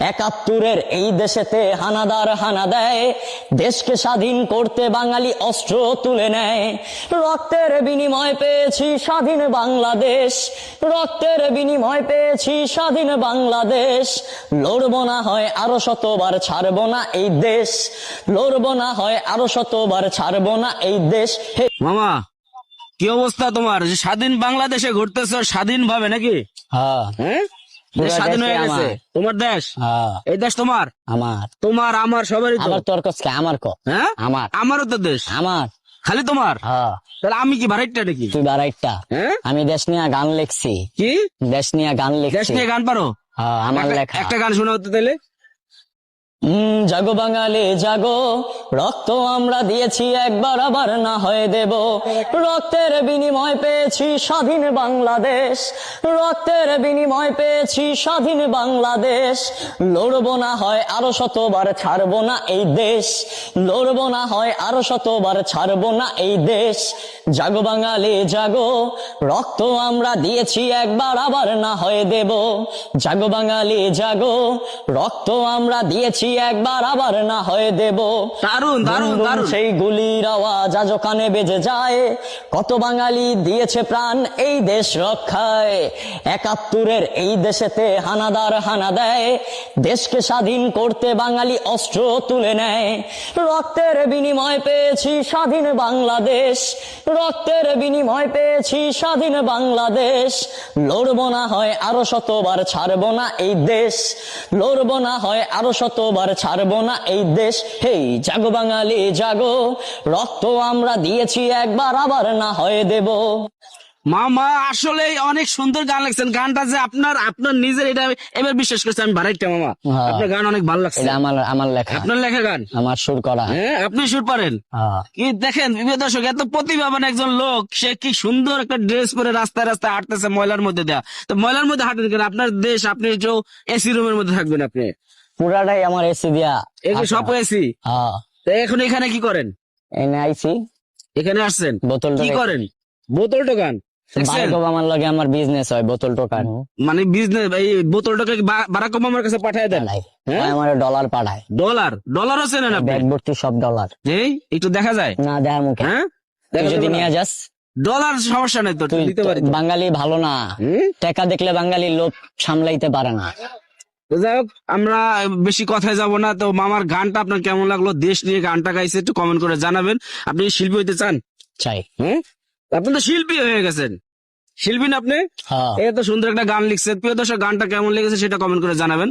একাত্তরের এই দেশেতে হানাদার হানা দেয়, দেশকে স্বাধীন করতে বাঙালি অস্ত্র তুলে নেয়। রক্তের বিনিময় পেয়েছি স্বাধীন বাংলাদেশ, রক্তের বিনিময় পেয়েছি স্বাধীন বাংলাদেশ। লড়বো না হয় আরো শতবার ছাড়বো না এই দেশ, লড়বো না হয় আরো শতবার ছাড়বো না এই দেশ। মামা, কি অবস্থা তোমার? যে স্বাধীন বাংলাদেশে ঘুরতেছ স্বাধীন ভাবে নাকি? হ্যাঁ, হ্যাঁ, পুরো স্বাধীন হয়ে দেশই গেছে আমার। তোমার দেশ। হ্যাঁ, এই দেশ তোমার, আমার তোমার আমার সবারই তো। আবার তোর কাছে আমার ক হ্যাঁ, আমার আমারও তো দেশ, আমার খালি তোমার। হ্যাঁ, তাহলে আমি কি ভাড়াইটা নাকি? তুই বারাইটা। হ্যাঁ, আমি দেশ নিয়ে গান লিখছি, কি দেশ নিয়ে গান দেশ লিখছি। নিয়ে গান পারো? হ্যাঁ, আমার লেখা। একটা গান শোনা হতে তাইলে। জাগো বাঙালি জাগো, রক্ত আমরা দিয়েছি একবার আবার না হয়ে দেব। রক্তের বিনিময় পেয়েছি স্বাধীন বাংলাদেশ, রক্তের বিনিময় পেয়েছি স্বাধীন বাংলাদেশ। লড়বো না হয় আরো শতবার ছাড়বো না এই দেশ, লড়বো না হয় আরো শতবার ছাড়বো না এই দেশ। জাগো বাঙালি জাগো, রক্ত আমরা দিয়েছি একবার আবার না হয়ে দেব। জাগো বাঙালি জাগো, রক্ত আমরা দিয়েছি একবার আবার না হয়ে দেব। দারুন দারুন দুম দুম দারুন। সেই গুলির আওয়াজ আজও কানে বেজে যায়, কত বাঙালি দিয়েছে প্রাণ এই দেশ রক্ষায়। একাত্তরের এই দেশেতে হানাদার হানা দেয়, দেশকে স্বাধীন করতে বাঙালি অস্ত্র তুলে নেয়। রক্তের বিনিময় পেয়েছি স্বাধীন বাংলাদেশ, রক্তের বিনিময় পেয়েছি স্বাধীন বাংলাদেশ। লড়বো না হয় আরো শতবার ছাড়বো না এই দেশ, লড়বো না হয় আরো শতবার ছাড়বো না এই দেশ। হেই জাগো বাঙালি জাগো, রক্ত আমরা দিয়েছি একবার আবার না হয়ে দেব। মামা আসলে অনেক সুন্দর গান লিখছেন। গানটা যে আপনার আপনার নিজের, এটা এবার বিশ্বাস করছি আমি ভাড়াইটা। মামা, হ্যাঁ। আপনার গান অনেক ভালো লাগছে। এটা আমার লেখা, আপনার লেখা গান, আমার সুর করা। হ্যাঁ, আপনি সুর পারেন। হ্যাঁ, কি দেখেন প্রিয় দর্শক, এত প্রতিভাবান একজন লোক, সে কি সুন্দর একটা ড্রেস পরে রাস্তায় রাস্তায় হাঁটতেছে ময়লার মধ্যে দেয়া। তো ময়লার মধ্যে হাঁটেন কেন? আপনার দেশ, আপনি যে এসি রুমের মধ্যে থাকবেন আপনি। পুরাটাই আমার এসি দিয়া। এগুলো সব এসি। হ্যাঁ, তো এখন এখানে কি করেন? এনে আইছি, এখানে আসছেন বোতল কি করেন? বোতল টোকান? দেখছেন? আমার লগে আমার বিজনেস হয় বোতল টোকান। মানে বিজনেস, এই বোতলটাকে বারাক ওবামার কাছে পাঠিয়ে দেন। হ্যাঁ? আমার ডলার পাঠায়, ডলার ডলার আছে না আপনি? ব্যাগ ভর্তি সব ডলার। এই একটু দেখা যায়? না দেখার মুখে, হ্যাঁ, তুই দেখা যদি যাবে না? নিয়ে যাস। ডলার সমস্যা নেই তো, তুই দিতে পারি তো। বাঙালি ভালো না, হুম? টাকা দেখলে বাঙালি লোভ সামলাইতে পারে না। তো যাই হোক, আমরা বেশি কথায় যাব না। তো মামার গানটা আপনার কেমন লাগলো? দেশ নিয়ে গানটা গাইছে, একটু কমেন্ট করে জানাবেন। আপনি কি শিল্পী হইতে চান? চাই। হ্যাঁ, আপনি তো শিল্পী হয়ে গেছেন। শিল্পী না আপনি? হ্যাঁ। এত সুন্দর একটা গান লিখছেন। প্রিয় দর্শক, গানটা কেমন লেগেছে সেটা কমেন্ট করে জানাবেন।